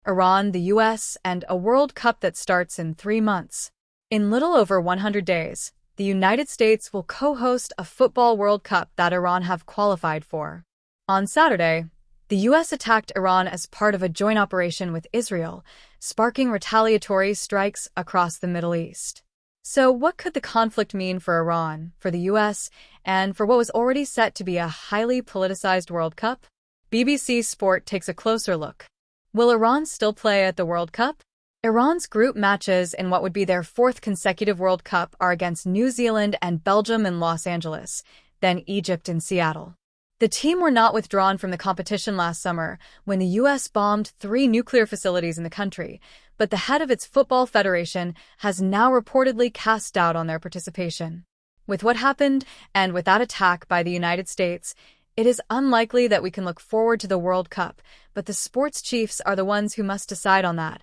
Iran, the US, and a World Cup that starts in 3 months. In little over 100 days, the United States will co-host a football World Cup that Iran have qualified for. On Saturday, the US attacked Iran as part of a joint operation with Israel, sparking retaliatory strikes across the Middle East. So what could the conflict mean for Iran, for the US, and for what was already set to be a highly politicized World Cup? BBC Sport takes a closer look. Will Iran still play at the World Cup? Iran's group matches in what would be their fourth consecutive World Cup are against New Zealand and Belgium in Los Angeles, then Egypt in Seattle. The team were not withdrawn from the competition last summer when the U.S. bombed 3 nuclear facilities in the country, but the head of its football federation has now reportedly cast doubt on their participation. With what happened, and with that attack by the United States, it is unlikely that we can look forward to the World Cup, but the sports chiefs are the ones who must decide on that.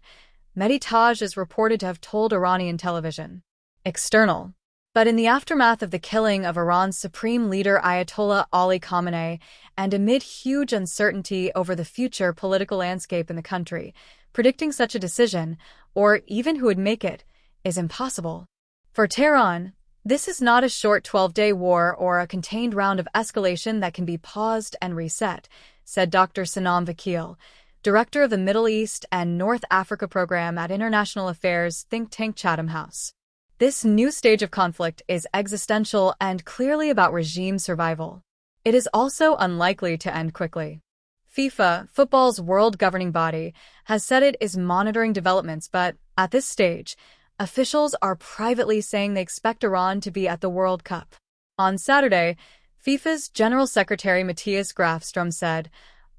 Mehdi Taj is reported to have told Iranian television. External. But in the aftermath of the killing of Iran's supreme leader Ayatollah Ali Khamenei, and amid huge uncertainty over the future political landscape in the country, predicting such a decision, or even who would make it, is impossible. For Tehran, this is not a short 12-day war or a contained round of escalation that can be paused and reset, said Dr. Sanam Vakil, director of the Middle East and North Africa program at International Affairs think tank Chatham House. This new stage of conflict is existential and clearly about regime survival. It is also unlikely to end quickly. FIFA, football's world governing body, has said it is monitoring developments, but at this stage, officials are privately saying they expect Iran to be at the World Cup. On Saturday, FIFA's General Secretary Matthias Grafstrom said,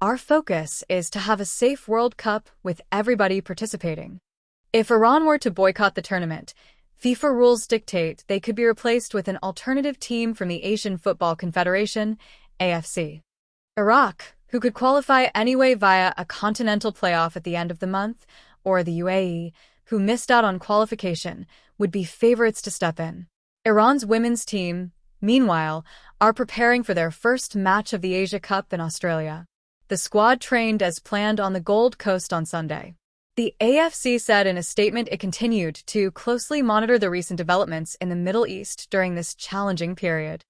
"Our focus is to have a safe World Cup with everybody participating." If Iran were to boycott the tournament, FIFA rules dictate they could be replaced with an alternative team from the Asian Football Confederation, AFC. Iraq, who could qualify anyway via a continental playoff at the end of the month, or the UAE, who missed out on qualification, would be favorites to step in. Iran's women's team, meanwhile, are preparing for their first match of the Asia Cup in Australia. The squad trained as planned on the Gold Coast on Sunday. The AFC said in a statement it continued to closely monitor the recent developments in the Middle East during this challenging period.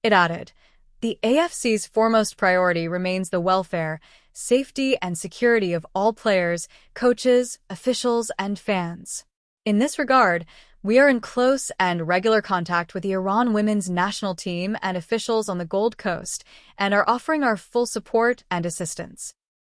It added, "The AFC's foremost priority remains the welfare, safety, and security of all players, coaches, officials, and fans. In this regard, we are in close and regular contact with the Iran women's national team and officials on the Gold Coast and are offering our full support and assistance."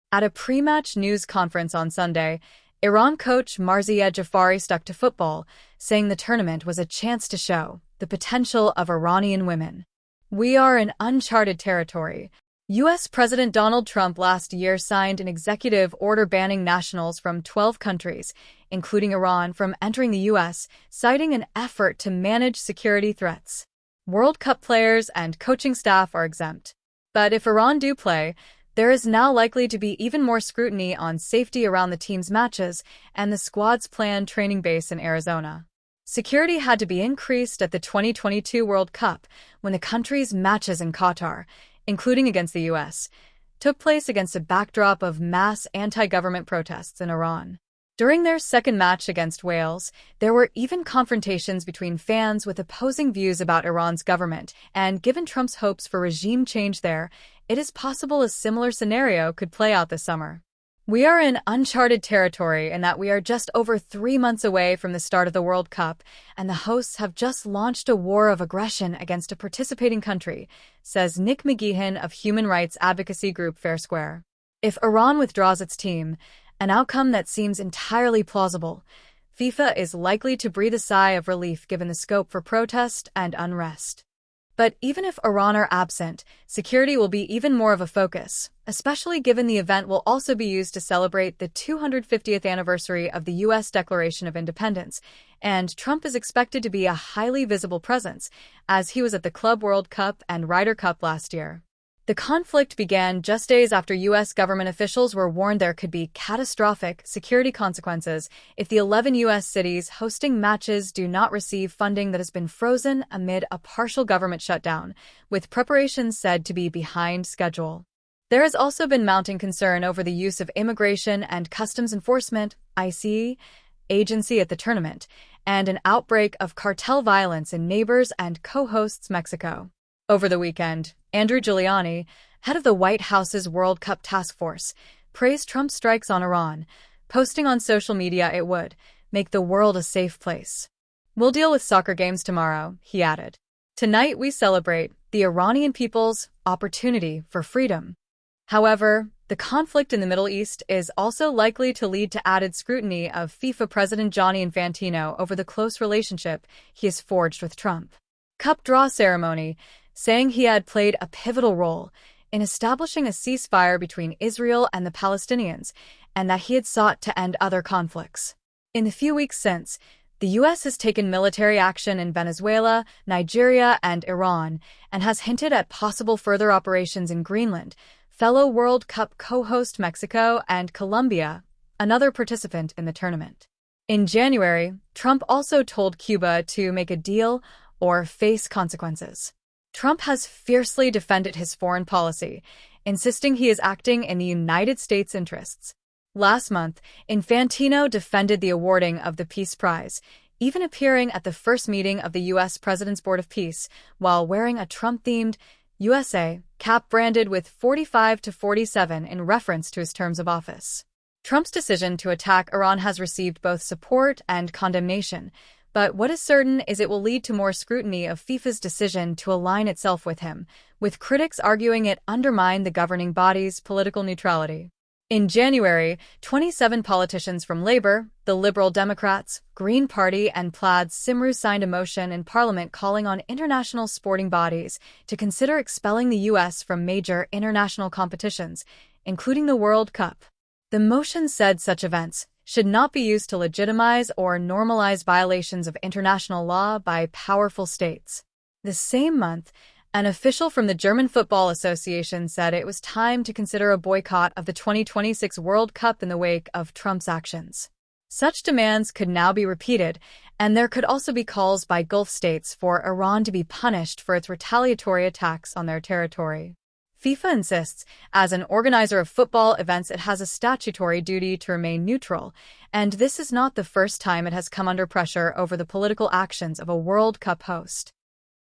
At a pre-match news conference on Sunday, Iran coach Marzieh Jafari stuck to football, saying the tournament was a chance to show the potential of Iranian women. "We are in uncharted territory." U.S. President Donald Trump last year signed an executive order banning nationals from 12 countries, including Iran, from entering the U.S., citing an effort to manage security threats. World Cup players and coaching staff are exempt. But if Iran do play, there is now likely to be even more scrutiny on safety around the team's matches and the squad's planned training base in Arizona. Security had to be increased at the 2022 World Cup when the country's matches in Qatar, including against the U.S., took place against a backdrop of mass anti-government protests in Iran. During their second match against Wales, there were even confrontations between fans with opposing views about Iran's government, and given Trump's hopes for regime change there, it is possible a similar scenario could play out this summer. "We are in uncharted territory in that we are just over 3 months away from the start of the World Cup, and the hosts have just launched a war of aggression against a participating country," says Nick McGeehan of human rights advocacy group Fair Square. If Iran withdraws its team, an outcome that seems entirely plausible, FIFA is likely to breathe a sigh of relief given the scope for protest and unrest. But even if Iran are absent, security will be even more of a focus, especially given the event will also be used to celebrate the 250th anniversary of the U.S. Declaration of Independence, and Trump is expected to be a highly visible presence, as he was at the Club World Cup and Ryder Cup last year. The conflict began just days after U.S. government officials were warned there could be catastrophic security consequences if the 11 U.S. cities hosting matches do not receive funding that has been frozen amid a partial government shutdown, with preparations said to be behind schedule. There has also been mounting concern over the use of Immigration and Customs Enforcement (ICE) agency at the tournament, and an outbreak of cartel violence in neighbors and co-hosts Mexico. Over the weekend, Andrew Giuliani, head of the White House's World Cup Task Force, praised Trump's strikes on Iran, posting on social media it would make the world a safe place. "We'll deal with soccer games tomorrow," he added. "Tonight we celebrate the Iranian people's opportunity for freedom." However, the conflict in the Middle East is also likely to lead to added scrutiny of FIFA President Gianni Infantino over the close relationship he has forged with Trump. Cup draw ceremony, saying he had played a pivotal role in establishing a ceasefire between Israel and the Palestinians, and that he had sought to end other conflicts. In the few weeks since, the U.S. has taken military action in Venezuela, Nigeria, and Iran, and has hinted at possible further operations in Greenland, fellow World Cup co-host Mexico, and Colombia, another participant in the tournament. In January, Trump also told Cuba to make a deal or face consequences. Trump has fiercely defended his foreign policy, insisting he is acting in the United States' interests. Last month, Infantino defended the awarding of the Peace Prize, even appearing at the first meeting of the U.S. President's Board of Peace while wearing a Trump-themed USA cap branded with 45 to 47 in reference to his terms of office. Trump's decision to attack Iran has received both support and condemnation, but what is certain is it will lead to more scrutiny of FIFA's decision to align itself with him, with critics arguing it undermined the governing body's political neutrality. In January, 27 politicians from Labour, the Liberal Democrats, Green Party, and Plaid Cymru signed a motion in Parliament calling on international sporting bodies to consider expelling the U.S. from major international competitions, including the World Cup. The motion said such events should not be used to legitimize or normalize violations of international law by powerful states. The same month, an official from the German Football Association said it was time to consider a boycott of the 2026 World Cup in the wake of Trump's actions. Such demands could now be repeated, and there could also be calls by Gulf states for Iran to be punished for its retaliatory attacks on their territory. FIFA insists, as an organizer of football events, it has a statutory duty to remain neutral, and this is not the first time it has come under pressure over the political actions of a World Cup host.